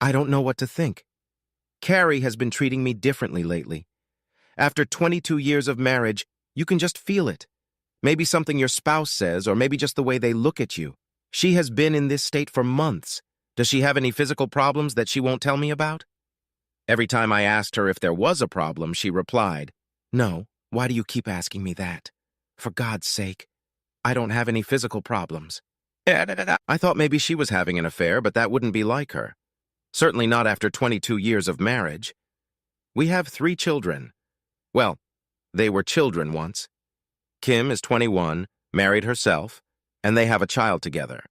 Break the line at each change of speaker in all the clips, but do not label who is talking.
I don't know what to think. Carrie has been treating me differently lately. After 22 years of marriage, you can just feel it. Maybe something your spouse says, or maybe just the way they look at you. She has been in this state for months. Does she have any physical problems that she won't tell me about? Every time I asked her if there was a problem, she replied, "No, why do you keep asking me that? For God's sake, I don't have any physical problems." I thought maybe she was having an affair, but that wouldn't be like her. Certainly not after 22 years of marriage. We have 3 children. Well, they were children once. Kim is 21, married herself, and they have a child together.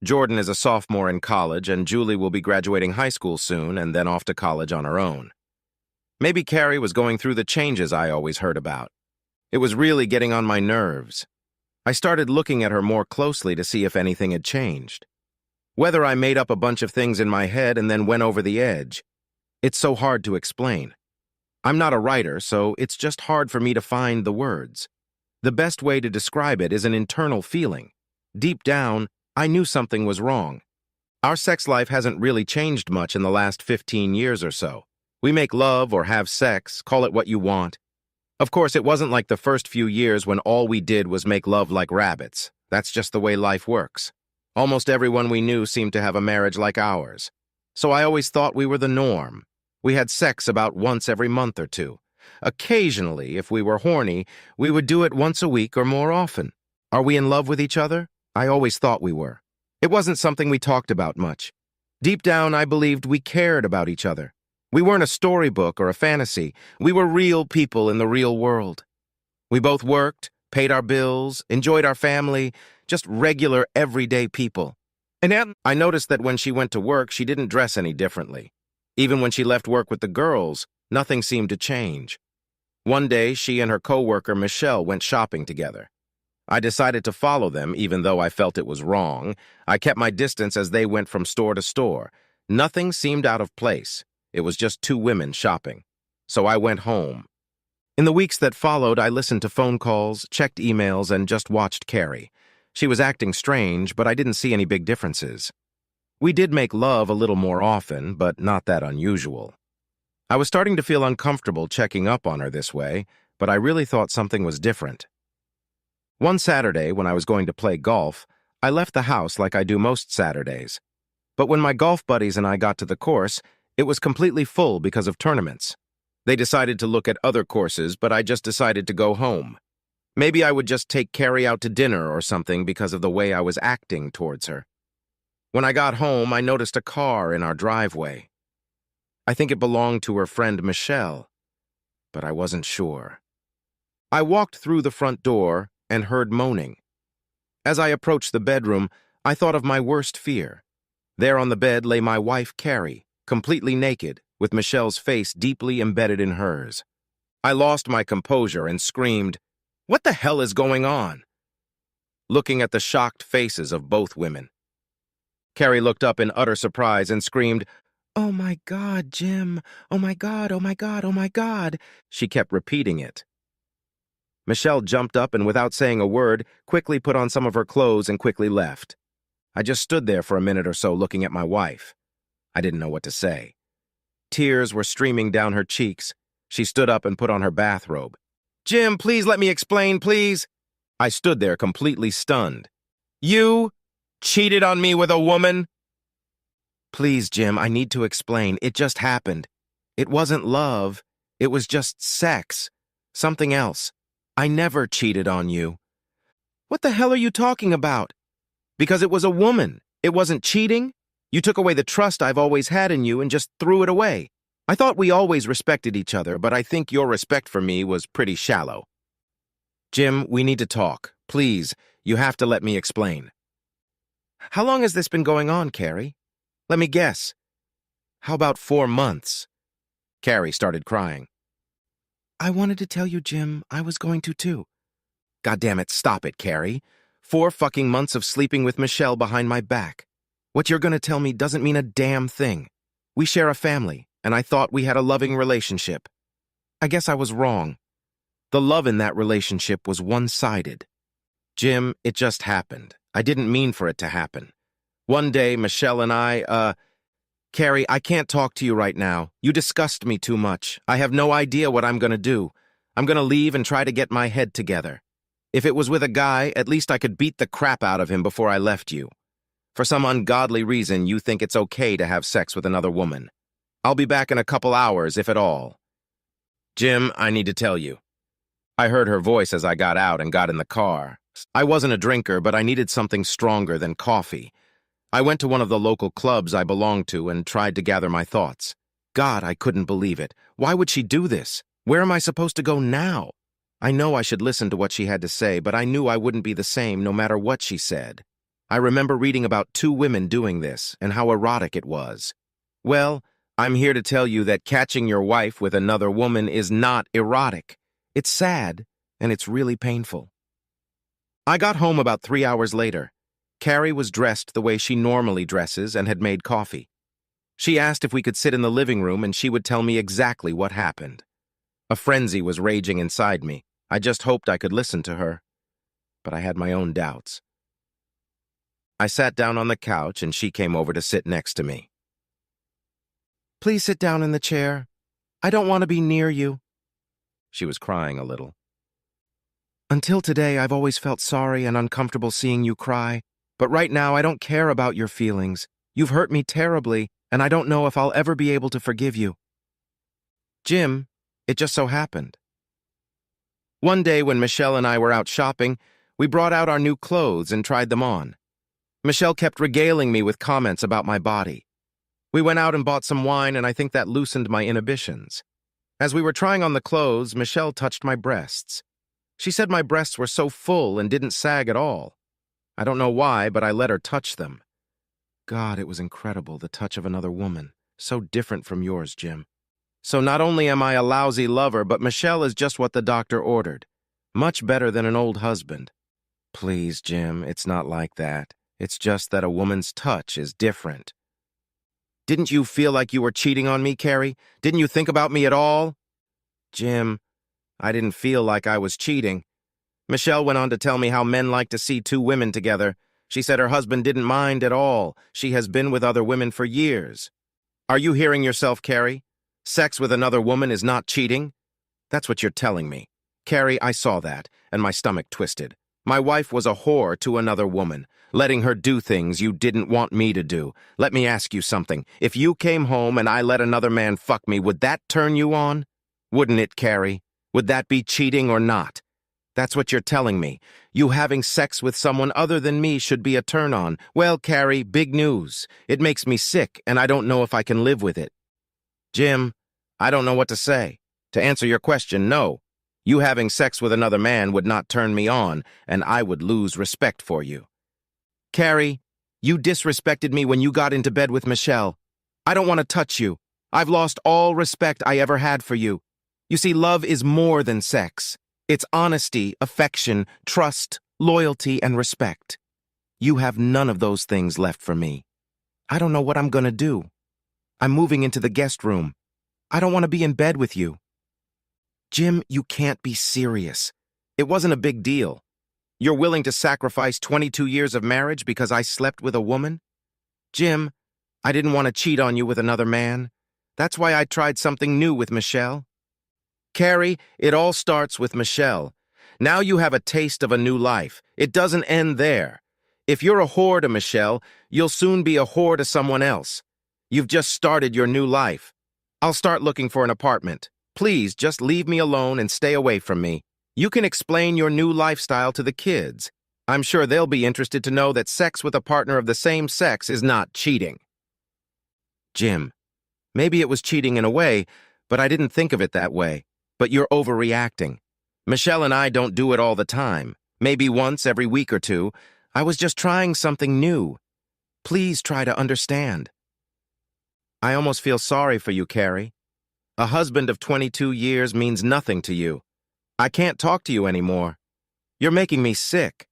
Jordan is a sophomore in college, and Julie will be graduating high school soon and then off to college on her own. Maybe Carrie was going through the changes I always heard about. It was really getting on my nerves. I started looking at her more closely to see if anything had changed. Whether I made up a bunch of things in my head and then went over the edge. It's so hard to explain. I'm not a writer, so it's just hard for me to find the words. The best way to describe it is an internal feeling. Deep down, I knew something was wrong. Our sex life hasn't really changed much in the last 15 years or so. We make love or have sex, call it what you want. Of course, it wasn't like the first few years when all we did was make love like rabbits. That's just the way life works. Almost everyone we knew seemed to have a marriage like ours. So I always thought we were the norm. We had sex about once every month or two. Occasionally, if we were horny, we would do it once a week or more often. Are we in love with each other? I always thought we were. It wasn't something we talked about much. Deep down, I believed we cared about each other. We weren't a storybook or a fantasy. We were real people in the real world. We both worked, paid our bills, enjoyed our family, just regular, everyday people. And then I noticed that when she went to work, she didn't dress any differently. Even when she left work with the girls, nothing seemed to change. One day, she and her coworker, Michelle, went shopping together. I decided to follow them, even though I felt it was wrong. I kept my distance as they went from store to store. Nothing seemed out of place. It was just 2 women shopping. So I went home. In the weeks that followed, I listened to phone calls, checked emails, and just watched Carrie. She was acting strange, but I didn't see any big differences. We did make love a little more often, but not that unusual. I was starting to feel uncomfortable checking up on her this way, but I really thought something was different. One Saturday, when I was going to play golf, I left the house like I do most Saturdays. But when my golf buddies and I got to the course, it was completely full because of tournaments. They decided to look at other courses, but I just decided to go home. Maybe I would just take Carrie out to dinner or something because of the way I was acting towards her. When I got home, I noticed a car in our driveway. I think it belonged to her friend Michelle, but I wasn't sure. I walked through the front door and heard moaning. As I approached the bedroom, I thought of my worst fear. There on the bed lay my wife, Carrie, completely naked, with Michelle's face deeply embedded in hers. I lost my composure and screamed, "What the hell is going on?" looking at the shocked faces of both women. Carrie looked up in utter surprise and screamed, "Oh my God, Jim! Oh my God, oh my God, oh my God!" She kept repeating it. Michelle jumped up and, without saying a word, quickly put on some of her clothes and quickly left. I just stood there for a minute or so looking at my wife. I didn't know what to say. Tears were streaming down her cheeks. She stood up and put on her bathrobe. "Jim, please let me explain, please." I stood there completely stunned. "You cheated on me with a woman?" "Please, Jim, I need to explain. It just happened. It wasn't love. It was just sex. Something else. I never cheated on you." "What the hell are you talking about?" "Because it was a woman. It wasn't cheating. You took away the trust I've always had in you and just threw it away. I thought we always respected each other, but I think your respect for me was pretty shallow." "Jim, we need to talk. Please, you have to let me explain." "How long has this been going on, Carrie?" "Let me guess. How about 4 months?" Carrie started crying. "I wanted to tell you, Jim. I was going to, too." "God damn it, stop it, Carrie. 4 fucking months of sleeping with Michelle behind my back. What you're gonna tell me doesn't mean a damn thing. We share a family, and I thought we had a loving relationship. I guess I was wrong. The love in that relationship was one-sided. Jim, it just happened. I didn't mean for it to happen. One day, Michelle and I, Carrie, I can't talk to you right now. You disgust me too much. I have no idea what I'm gonna do. I'm gonna leave and try to get my head together. If it was with a guy, at least I could beat the crap out of him before I left you. For some ungodly reason, you think it's okay to have sex with another woman. I'll be back in a couple hours, if at all. Jim, I need to tell you. I heard her voice as I got out and got in the car. I wasn't a drinker, but I needed something stronger than coffee. I went to one of the local clubs I belonged to and tried to gather my thoughts. God, I couldn't believe it. Why would she do this? Where am I supposed to go now? I know I should listen to what she had to say, but I knew I wouldn't be the same no matter what she said. I remember reading about 2 women doing this and how erotic it was. Well, I'm here to tell you that catching your wife with another woman is not erotic. It's sad, and it's really painful. I got home about 3 hours later. Carrie was dressed the way she normally dresses and had made coffee. She asked if we could sit in the living room and she would tell me exactly what happened. A frenzy was raging inside me. I just hoped I could listen to her. But I had my own doubts. I sat down on the couch and she came over to sit next to me. Please sit down in the chair. I don't want to be near you. She was crying a little. Until today, I've always felt sorry and uncomfortable seeing you cry. But right now, I don't care about your feelings. You've hurt me terribly, and I don't know if I'll ever be able to forgive you. Jim, it just so happened. One day when Michelle and I were out shopping, we brought out our new clothes and tried them on. Michelle kept regaling me with comments about my body. We went out and bought some wine, and I think that loosened my inhibitions. As we were trying on the clothes, Michelle touched my breasts. She said my breasts were so full and didn't sag at all. I don't know why, but I let her touch them. God, it was incredible, the touch of another woman. So different from yours, Jim. So not only am I a lousy lover, but Michelle is just what the doctor ordered. Much better than an old husband. Please, Jim, it's not like that. It's just that a woman's touch is different. Didn't you feel like you were cheating on me, Carrie? Didn't you think about me at all? Jim, I didn't feel like I was cheating. Michelle went on to tell me how men like to see 2 women together. She said her husband didn't mind at all. She has been with other women for years. Are you hearing yourself, Carrie? Sex with another woman is not cheating? That's what you're telling me. Carrie, I saw that, and my stomach twisted. My wife was a whore to another woman, letting her do things you didn't want me to do. Let me ask you something. If you came home and I let another man fuck me, would that turn you on? Wouldn't it, Carrie? Would that be cheating or not? That's what you're telling me. You having sex with someone other than me should be a turn-on. Well, Carrie, big news. It makes me sick, and I don't know if I can live with it. Jim, I don't know what to say. To answer your question, no. You having sex with another man would not turn me on, and I would lose respect for you. Carrie, you disrespected me when you got into bed with Michelle. I don't want to touch you. I've lost all respect I ever had for you. You see, love is more than sex. It's honesty, affection, trust, loyalty, and respect. You have none of those things left for me. I don't know what I'm gonna do. I'm moving into the guest room. I don't want to be in bed with you. Jim, you can't be serious. It wasn't a big deal. You're willing to sacrifice 22 years of marriage because I slept with a woman? Jim, I didn't want to cheat on you with another man. That's why I tried something new with Michelle. Carrie, it all starts with Michelle. Now you have a taste of a new life. It doesn't end there. If you're a whore to Michelle, you'll soon be a whore to someone else. You've just started your new life. I'll start looking for an apartment. Please, just leave me alone and stay away from me. You can explain your new lifestyle to the kids. I'm sure they'll be interested to know that sex with a partner of the same sex is not cheating. Jim, maybe it was cheating in a way, but I didn't think of it that way. But you're overreacting. Michelle and I don't do it all the time. Maybe once every week or 2. I was just trying something new. Please try to understand. I almost feel sorry for you, Carrie. A husband of 22 years means nothing to you. I can't talk to you anymore. You're making me sick.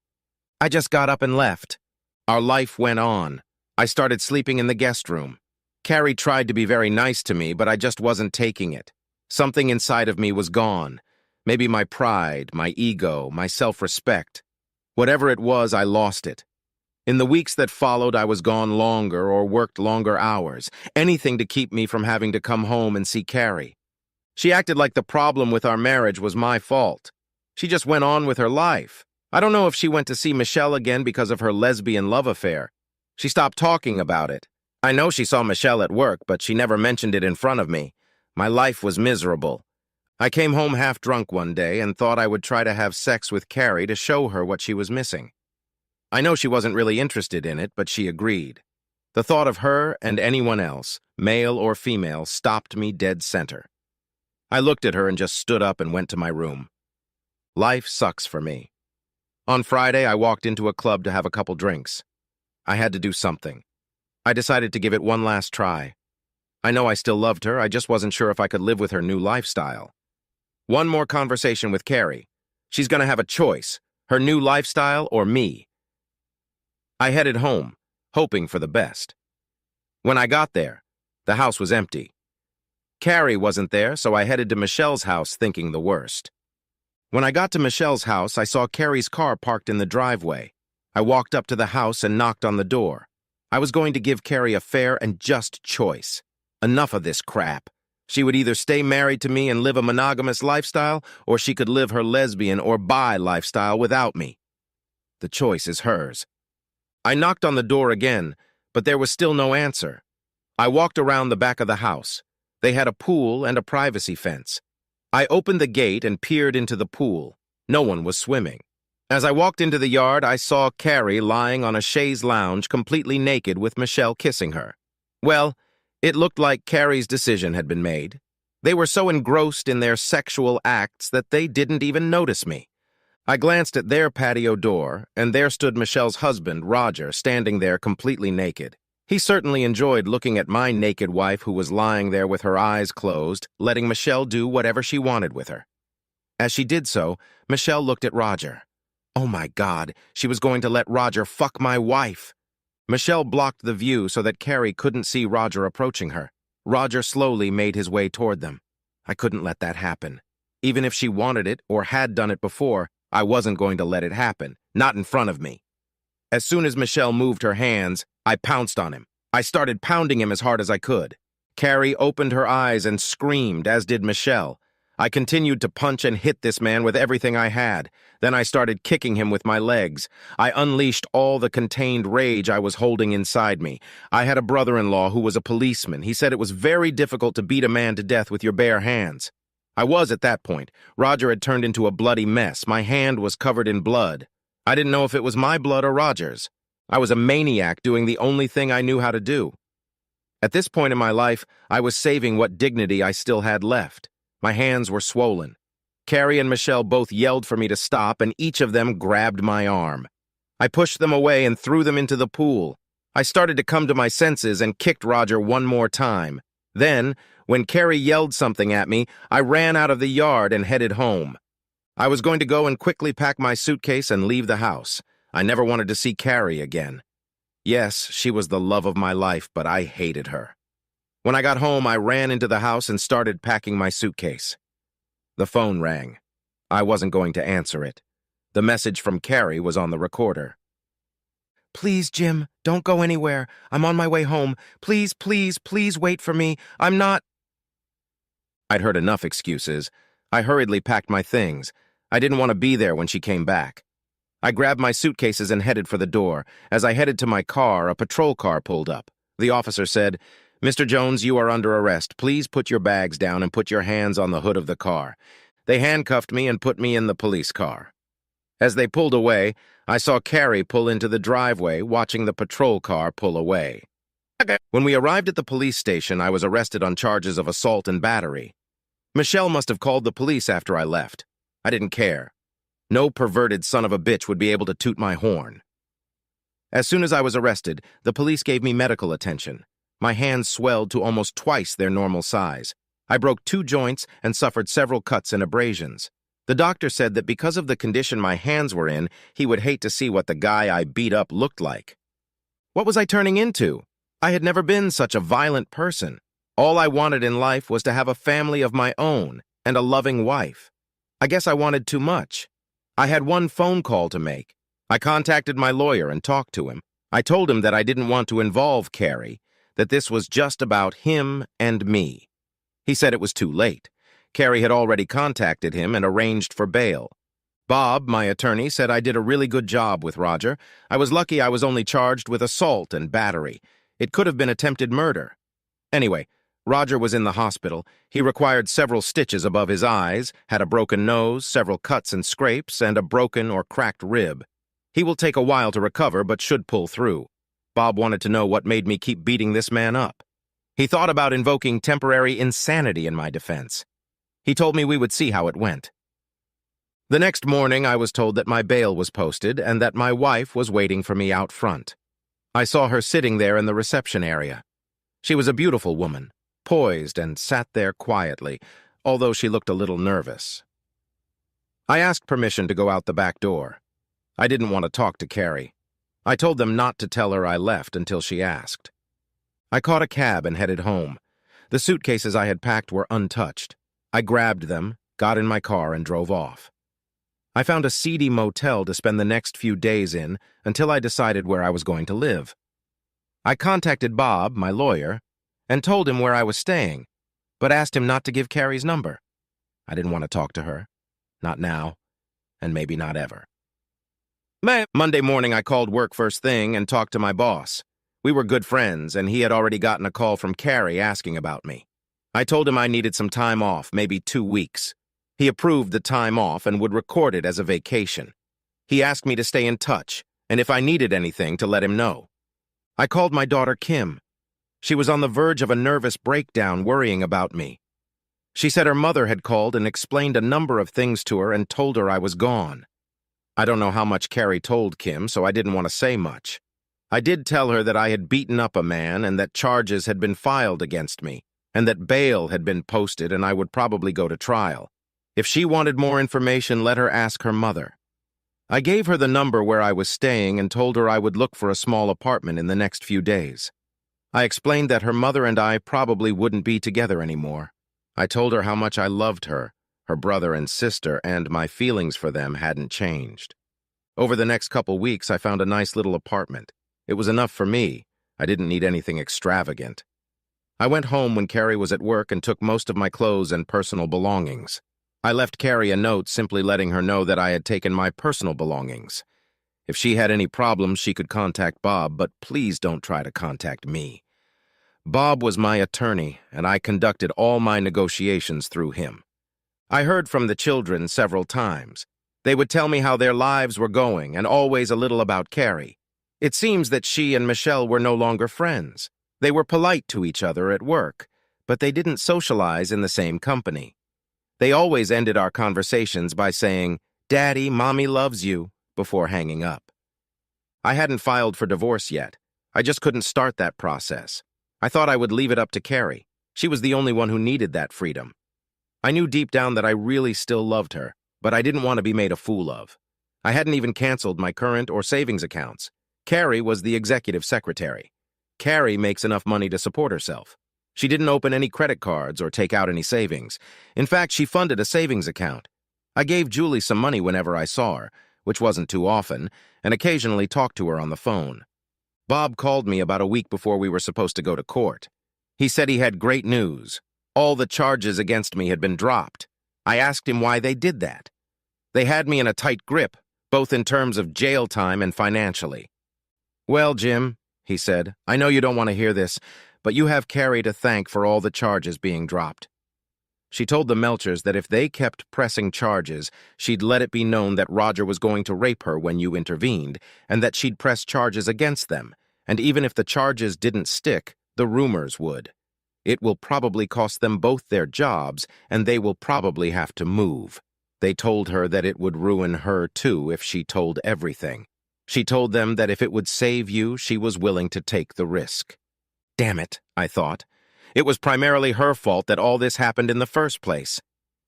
I just got up and left. Our life went on. I started sleeping in the guest room. Carrie tried to be very nice to me, but I just wasn't taking it. Something inside of me was gone. Maybe my pride, my ego, my self-respect. Whatever it was, I lost it. In the weeks that followed, I was gone longer or worked longer hours, anything to keep me from having to come home and see Carrie. She acted like the problem with our marriage was my fault. She just went on with her life. I don't know if she went to see Michelle again because of her lesbian love affair. She stopped talking about it. I know she saw Michelle at work, but she never mentioned it in front of me. My life was miserable. I came home half drunk one day and thought I would try to have sex with Carrie to show her what she was missing. I know she wasn't really interested in it, but she agreed. The thought of her and anyone else, male or female, stopped me dead center. I looked at her and just stood up and went to my room. Life sucks for me. On Friday, I walked into a club to have a couple drinks. I had to do something. I decided to give it one last try. I know I still loved her, I just wasn't sure if I could live with her new lifestyle. One more conversation with Carrie. She's gonna have a choice, her new lifestyle or me. I headed home, hoping for the best. When I got there, the house was empty. Carrie wasn't there, so I headed to Michelle's house thinking the worst. When I got to Michelle's house, I saw Carrie's car parked in the driveway. I walked up to the house and knocked on the door. I was going to give Carrie a fair and just choice. Enough of this crap. She would either stay married to me and live a monogamous lifestyle, or she could live her lesbian or bi lifestyle without me. The choice is hers. I knocked on the door again, but there was still no answer. I walked around the back of the house. They had a pool and a privacy fence. I opened the gate and peered into the pool. No one was swimming. As I walked into the yard, I saw Carrie lying on a chaise lounge completely naked with Michelle kissing her. Well, it looked like Carrie's decision had been made. They were so engrossed in their sexual acts that they didn't even notice me. I glanced at their patio door, and there stood Michelle's husband, Roger, standing there completely naked. He certainly enjoyed looking at my naked wife who was lying there with her eyes closed, letting Michelle do whatever she wanted with her. As she did so, Michelle looked at Roger. Oh my God, she was going to let Roger fuck my wife. Michelle blocked the view so that Carrie couldn't see Roger approaching her. Roger slowly made his way toward them. I couldn't let that happen. Even if she wanted it or had done it before, I wasn't going to let it happen, not in front of me. As soon as Michelle moved her hands, I pounced on him. I started pounding him as hard as I could. Carrie opened her eyes and screamed, as did Michelle. I continued to punch and hit this man with everything I had. Then I started kicking him with my legs. I unleashed all the contained rage I was holding inside me. I had a brother-in-law who was a policeman. He said it was very difficult to beat a man to death with your bare hands. I was at that point. Roger had turned into a bloody mess. My hand was covered in blood. I didn't know if it was my blood or Roger's. I was a maniac doing the only thing I knew how to do. At this point in my life, I was saving what dignity I still had left. My hands were swollen. Carrie and Michelle both yelled for me to stop, and each of them grabbed my arm. I pushed them away and threw them into the pool. I started to come to my senses and kicked Roger one more time. Then, when Carrie yelled something at me, I ran out of the yard and headed home. I was going to go and quickly pack my suitcase and leave the house. I never wanted to see Carrie again. Yes, she was the love of my life, but I hated her. When I got home, I ran into the house and started packing my suitcase. The phone rang. I wasn't going to answer it. The message from Carrie was on the recorder. Please, Jim, don't go anywhere. I'm on my way home. Please, please, please wait for me. I'm not... I'd heard enough excuses. I hurriedly packed my things. I didn't want to be there when she came back. I grabbed my suitcases and headed for the door. As I headed to my car, a patrol car pulled up. The officer said, "Mr. Jones, you are under arrest. Please put your bags down and put your hands on the hood of the car." They handcuffed me and put me in the police car. As they pulled away, I saw Carrie pull into the driveway, watching the patrol car pull away. When we arrived at the police station, I was arrested on charges of assault and battery. Michelle must have called the police after I left. I didn't care. No perverted son of a bitch would be able to toot my horn. As soon as I was arrested, the police gave me medical attention. My hands swelled to almost twice their normal size. I broke 2 joints and suffered several cuts and abrasions. The doctor said that because of the condition my hands were in, he would hate to see what the guy I beat up looked like. What was I turning into? I had never been such a violent person. All I wanted in life was to have a family of my own and a loving wife. I guess I wanted too much. I had one phone call to make. I contacted my lawyer and talked to him. I told him that I didn't want to involve Carrie, that this was just about him and me. He said it was too late. Carrie had already contacted him and arranged for bail. Bob, my attorney, said I did a really good job with Roger. I was lucky I was only charged with assault and battery. It could have been attempted murder. Anyway, Roger was in the hospital. He required several stitches above his eyes, had a broken nose, several cuts and scrapes, and a broken or cracked rib. He will take a while to recover, but should pull through. Bob wanted to know what made me keep beating this man up. He thought about invoking temporary insanity in my defense. He told me we would see how it went. The next morning, I was told that my bail was posted and that my wife was waiting for me out front. I saw her sitting there in the reception area. She was a beautiful woman, poised and sat there quietly, although she looked a little nervous. I asked permission to go out the back door. I didn't want to talk to Carrie. I told them not to tell her I left until she asked. I caught a cab and headed home. The suitcases I had packed were untouched. I grabbed them, got in my car, and drove off. I found a seedy motel to spend the next few days in until I decided where I was going to live. I contacted Bob, my lawyer, and told him where I was staying, but asked him not to give Carrie's number. I didn't want to talk to her. Not now, and maybe not ever. Monday morning, I called work first thing and talked to my boss. We were good friends, and he had already gotten a call from Carrie asking about me. I told him I needed some time off, maybe 2 weeks. He approved the time off and would record it as a vacation. He asked me to stay in touch, and if I needed anything, to let him know. I called my daughter Kim. She was on the verge of a nervous breakdown, worrying about me. She said her mother had called and explained a number of things to her and told her I was gone. I don't know how much Carrie told Kim, so I didn't want to say much. I did tell her that I had beaten up a man and that charges had been filed against me, and that bail had been posted and I would probably go to trial. If she wanted more information, let her ask her mother. I gave her the number where I was staying and told her I would look for a small apartment in the next few days. I explained that her mother and I probably wouldn't be together anymore. I told her how much I loved her brother and sister, and my feelings for them hadn't changed. Over the next couple weeks, I found a nice little apartment. It was enough for me. I didn't need anything extravagant. I went home when Carrie was at work and took most of my clothes and personal belongings. I left Carrie a note simply letting her know that I had taken my personal belongings. If she had any problems, she could contact Bob, but please don't try to contact me. Bob was my attorney, and I conducted all my negotiations through him. I heard from the children several times. They would tell me how their lives were going, and always a little about Carrie. It seems that she and Michelle were no longer friends. They were polite to each other at work, but they didn't socialize in the same company. They always ended our conversations by saying, "Daddy, Mommy loves you," before hanging up. I hadn't filed for divorce yet. I just couldn't start that process. I thought I would leave it up to Carrie. She was the only one who needed that freedom. I knew deep down that I really still loved her, but I didn't want to be made a fool of. I hadn't even canceled my current or savings accounts. Carrie was the executive secretary. Carrie makes enough money to support herself. She didn't open any credit cards or take out any savings. In fact, she funded a savings account. I gave Julie some money whenever I saw her, which wasn't too often, and occasionally talked to her on the phone. Bob called me about a week before we were supposed to go to court. He said he had great news. All the charges against me had been dropped. I asked him why they did that. They had me in a tight grip, both in terms of jail time and financially. "Well, Jim," he said, "I know you don't want to hear this, but you have Carrie to thank for all the charges being dropped." She told the Melchers that if they kept pressing charges, she'd let it be known that Roger was going to rape her when you intervened, and that she'd press charges against them, and even if the charges didn't stick, the rumors would. It will probably cost them both their jobs, and they will probably have to move. They told her that it would ruin her, too, if she told everything. She told them that if it would save you, she was willing to take the risk. Damn it, I thought. It was primarily her fault that all this happened in the first place.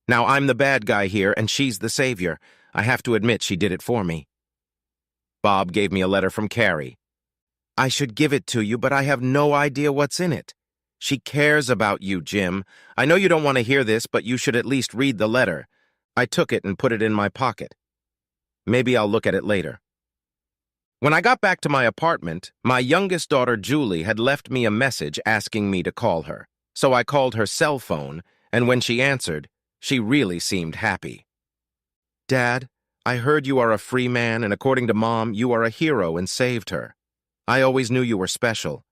Now I'm the bad guy here, and she's the savior. I have to admit she did it for me. Bob gave me a letter from Carrie. "I should give it to you, but I have no idea what's in it. She cares about you, Jim. I know you don't want to hear this, but you should at least read the letter." I took it and put it in my pocket. "Maybe I'll look at it later." When I got back to my apartment, my youngest daughter Julie had left me a message asking me to call her. So I called her cell phone, and when she answered, she really seemed happy. "Dad, I heard you are a free man, and according to Mom, you are a hero and saved her. I always knew you were special.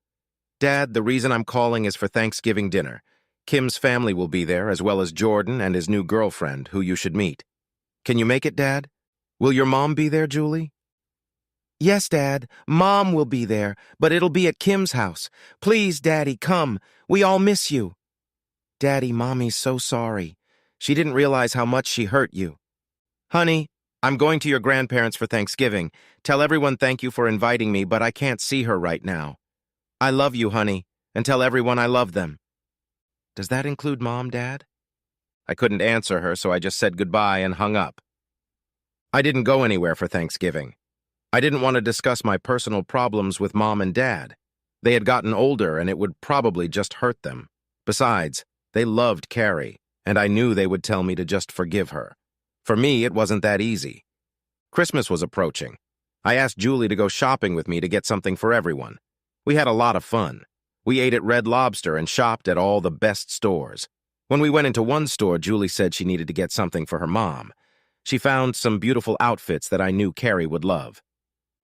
Dad, the reason I'm calling is for Thanksgiving dinner. Kim's family will be there, as well as Jordan and his new girlfriend, who you should meet. Can you make it, Dad? Will your mom be there, Julie?" "Yes, Dad. Mom will be there, but it'll be at Kim's house. Please, Daddy, come. We all miss you." "Daddy, Mommy's so sorry. She didn't realize how much she hurt you." "Honey, I'm going to your grandparents for Thanksgiving. Tell everyone thank you for inviting me, but I can't see her right now. I love you, honey, and tell everyone I love them." "Does that include Mom, Dad?" I couldn't answer her, so I just said goodbye and hung up. I didn't go anywhere for Thanksgiving. I didn't want to discuss my personal problems with Mom and Dad. They had gotten older, and it would probably just hurt them. Besides, they loved Carrie, and I knew they would tell me to just forgive her. For me, it wasn't that easy. Christmas was approaching. I asked Julie to go shopping with me to get something for everyone. We had a lot of fun. We ate at Red Lobster and shopped at all the best stores. When we went into one store, Julie said she needed to get something for her mom. She found some beautiful outfits that I knew Carrie would love.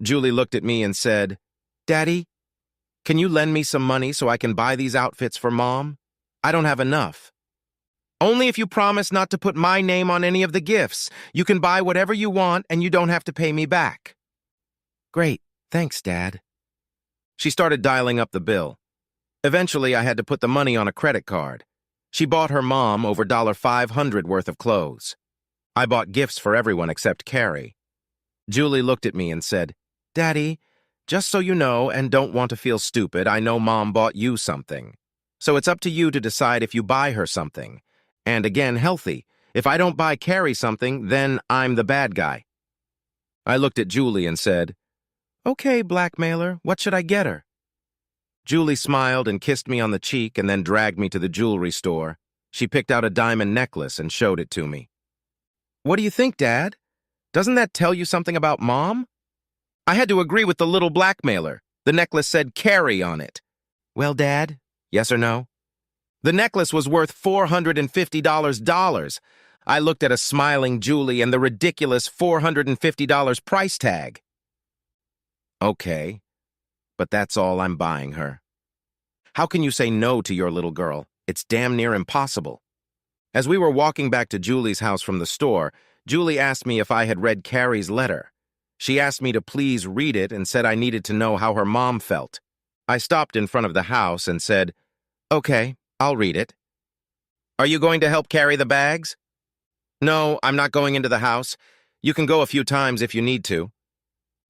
Julie looked at me and said, "Daddy, can you lend me some money so I can buy these outfits for Mom? I don't have enough." "Only if you promise not to put my name on any of the gifts. You can buy whatever you want and you don't have to pay me back." "Great, thanks, Dad." She started dialing up the bill. Eventually, I had to put the money on a credit card. She bought her mom over $500 worth of clothes. I bought gifts for everyone except Carrie. Julie looked at me and said, "Daddy, just so you know and don't want to feel stupid, I know Mom bought you something. So it's up to you to decide if you buy her something. And again, healthy. If I don't buy Carrie something, then I'm the bad guy." I looked at Julie and said, "Okay, blackmailer, what should I get her?" Julie smiled and kissed me on the cheek and then dragged me to the jewelry store. She picked out a diamond necklace and showed it to me. "What do you think, Dad? Doesn't that tell you something about Mom?" I had to agree with the little blackmailer. The necklace said Carrie on it. "Well, Dad, yes or no?" The necklace was worth $450. I looked at a smiling Julie and the ridiculous $450 price tag. "Okay, but that's all I'm buying her." "How can you say no to your little girl? It's damn near impossible." As we were walking back to Julie's house from the store, Julie asked me if I had read Carrie's letter. She asked me to please read it and said I needed to know how her mom felt. I stopped in front of the house and said, "Okay, I'll read it." "Are you going to help carry the bags?" "No, I'm not going into the house. You can go a few times if you need to."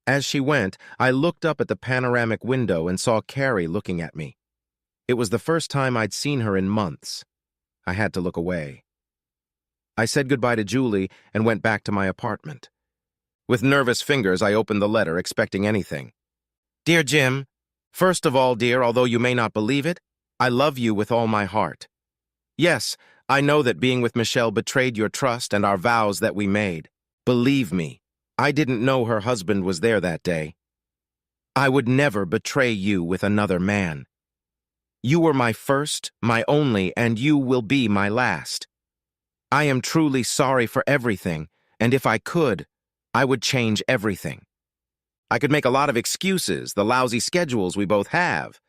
As she went, I looked up at the panoramic window and saw Carrie looking at me. It was the first time I'd seen her in months. I had to look away. I said goodbye to Julie and went back to my apartment. With nervous fingers, I opened the letter, expecting anything. "Dear Jim, first of all, dear, although you may not believe it, I love you with all my heart. Yes, I know that being with Michelle betrayed your trust and our vows that we made. Believe me, I didn't know her husband was there that day. I would never betray you with another man. You were my first, my only, and you will be my last. I am truly sorry for everything, and if I could, I would change everything. I could make a lot of excuses, the lousy schedules we both have,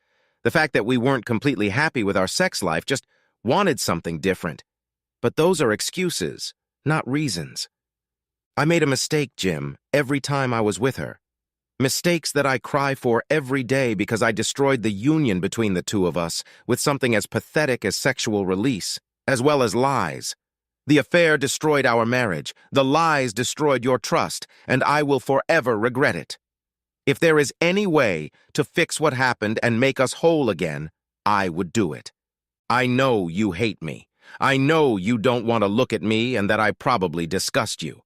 the fact that we weren't completely happy with our sex life, just wanted something different. But those are excuses, not reasons. I made a mistake, Jim, every time I was with her. Mistakes that I cry for every day because I destroyed the union between the two of us with something as pathetic as sexual release, as well as lies. The affair destroyed our marriage, the lies destroyed your trust, and I will forever regret it. If there is any way to fix what happened and make us whole again, I would do it. I know you hate me. I know you don't want to look at me and that I probably disgust you.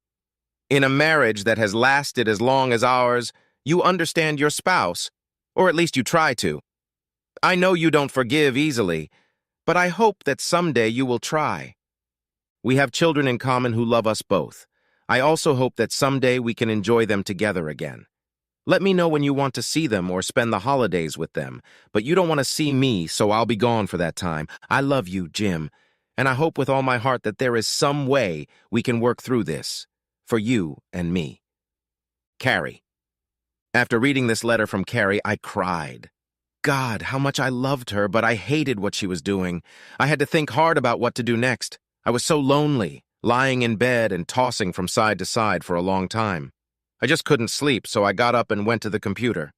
In a marriage that has lasted as long as ours, you understand your spouse, or at least you try to. I know you don't forgive easily, but I hope that someday you will try. We have children in common who love us both. I also hope that someday we can enjoy them together again. Let me know when you want to see them or spend the holidays with them, but you don't want to see me, so I'll be gone for that time. I love you, Jim, and I hope with all my heart that there is some way we can work through this, for you and me. Carrie. After reading this letter from Carrie, I cried. God, how much I loved her, but I hated what she was doing. I had to think hard about what to do next. I was so lonely, lying in bed and tossing from side to side for a long time. I just couldn't sleep, so I got up and went to the computer.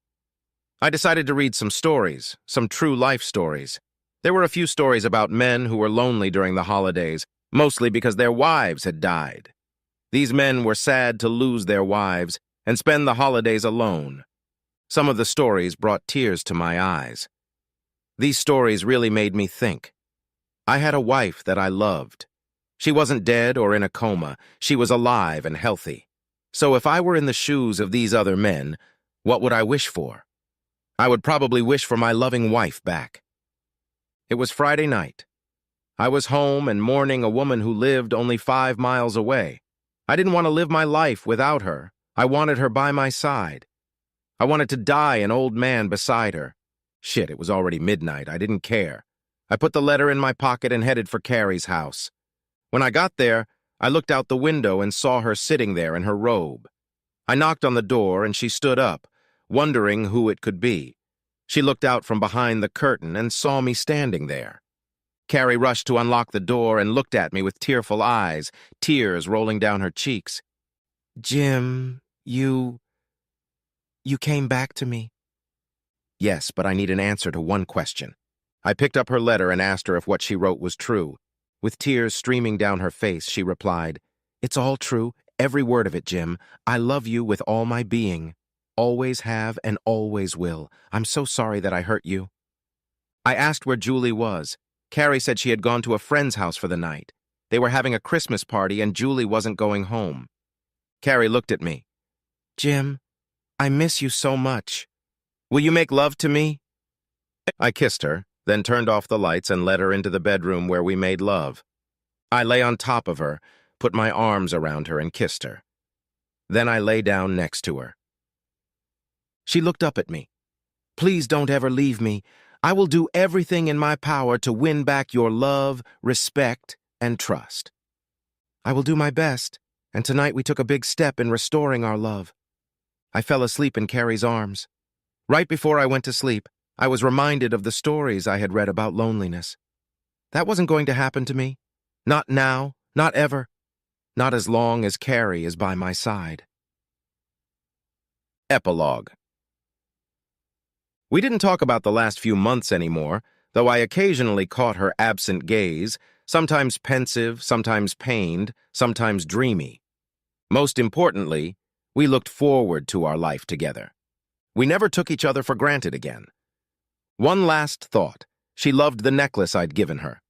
I decided to read some stories, some true life stories. There were a few stories about men who were lonely during the holidays, mostly because their wives had died. These men were sad to lose their wives and spend the holidays alone. Some of the stories brought tears to my eyes. These stories really made me think. I had a wife that I loved. She wasn't dead or in a coma. She was alive and healthy. So if I were in the shoes of these other men, what would I wish for? I would probably wish for my loving wife back. It was Friday night. I was home and mourning a woman who lived only 5 miles away. I didn't want to live my life without her. I wanted her by my side. I wanted to die an old man beside her. Shit, it was already midnight. I didn't care. I put the letter in my pocket and headed for Carrie's house. When I got there, I looked out the window and saw her sitting there in her robe. I knocked on the door and she stood up, wondering who it could be. She looked out from behind the curtain and saw me standing there. Carrie rushed to unlock the door and looked at me with tearful eyes, tears rolling down her cheeks. Jim, you came back to me? Yes, but I need an answer to one question. I picked up her letter and asked her if what she wrote was true. With tears streaming down her face, she replied, "It's all true, every word of it, Jim. I love you with all my being. Always have and always will. I'm so sorry that I hurt you." I asked where Julie was. Carrie said she had gone to a friend's house for the night. They were having a Christmas party and Julie wasn't going home. Carrie looked at me. "Jim, I miss you so much. Will you make love to me?" I kissed her, then turned off the lights and led her into the bedroom where we made love. I lay on top of her, put my arms around her and kissed her. Then I lay down next to her. She looked up at me. "Please don't ever leave me. I will do everything in my power to win back your love, respect, and trust. I will do my best, and tonight we took a big step in restoring our love." I fell asleep in Carrie's arms. Right before I went to sleep, I was reminded of the stories I had read about loneliness. That wasn't going to happen to me. Not now, not ever. Not as long as Carrie is by my side. Epilogue. We didn't talk about the last few months anymore, though I occasionally caught her absent gaze, sometimes pensive, sometimes pained, sometimes dreamy. Most importantly, we looked forward to our life together. We never took each other for granted again. One last thought. She loved the necklace I'd given her.